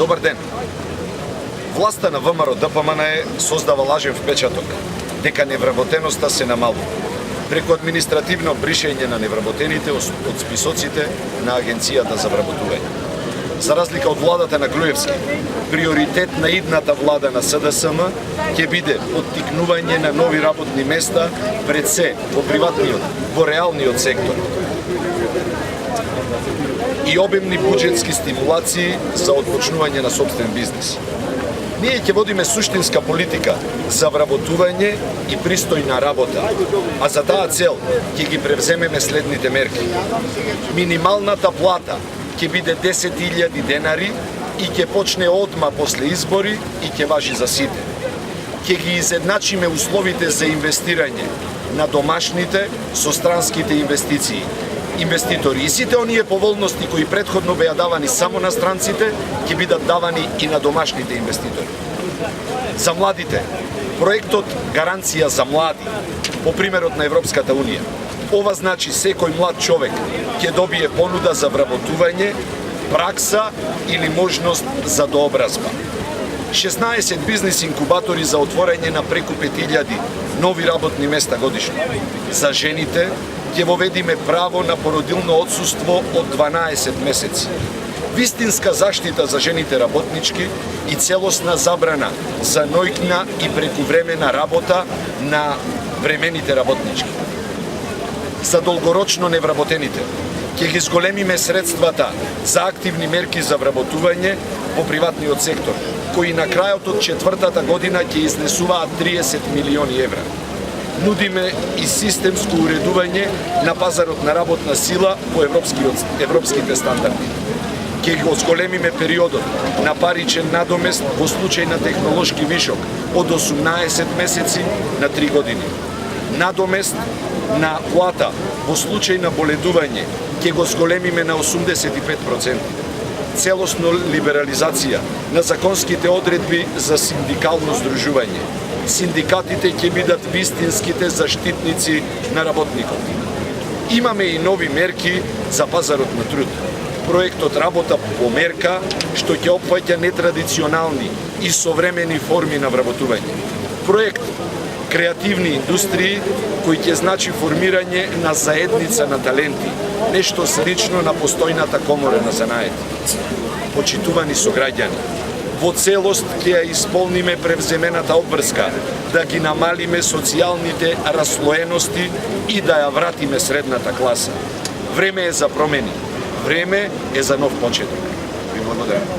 Добар ден. Власта на ВМРО ДПМН создава лажен впечаток дека невработеноста се намалува преку административно бришење на невработените од списоците на Агенцијата за вработување. За разлика од владата на Груевски, приоритет на идната влада на СДСМ ќе биде поттикнување на нови работни места пред се во приватниот, во реалниот сектор и обемни буџетски стимулации за отпочнување на сопствен бизнис. Ние ќе водиме суштинска политика за вработување и пристојна работа, а за таа цел ќе ги превземеме следните мерки. Минималната плата ќе биде 10.000 денари и ќе почне одма после избори и ќе важи за сите. Ќе ги изедначиме условите за инвестирање на домашните со странските инвестиции. Инвеститори и сите оние поволности кои претходно беа давани само на странците, ќе бидат давани и на домашните инвеститори. За младите, проектот Гаранција за млади, по примерот на Европската Унија. Ова значи секој млад човек ќе добие понуда за вработување, пракса или можност за дообразба. 16 бизнес инкубатори за отворање на преку 5.000 нови работни места годишно. За жените ќе воведиме право на породилно отсуство од 12 месеци. Вистинска заштита за жените работнички и целосна забрана за ноќна и прекувремена работа на времените работнички. За долгорочно невработените ќе ги зголемиме средствата за активни мерки за вработување по приватниот сектор, кои на крајот од четвртата година ќе изнесуваат 30 милиони евра. Нудиме и системско уредување на пазарот на работна сила по европските стандарди. Ќе го зголемиме периодот на паричен надомест во случај на технолошки вишок од 18 месеци на 3 години. Надомест на плата во случај на боледување ќе го зголемиме на 85%. Целосно либерализација на законските одредби за синдикално здружување. Синдикатите ќе бидат вистинските заштитници на работникот. Имаме и нови мерки за пазарот на труд. Проектот Работа по мерка, што ќе опфаќа нетрадиционални и современи форми на вработување. Проект Креативни индустрии, кој ќе значи формирање на заедница на таленти, нешто слично на постојната комора на занаети. Почитувани сограѓани, во целост ќе ја исполниме превземената обврска да ги намалиме социјалните раслоености и да ја вратиме средната класа. Време е за промени. Време е за нов почеток. Ви благодарам.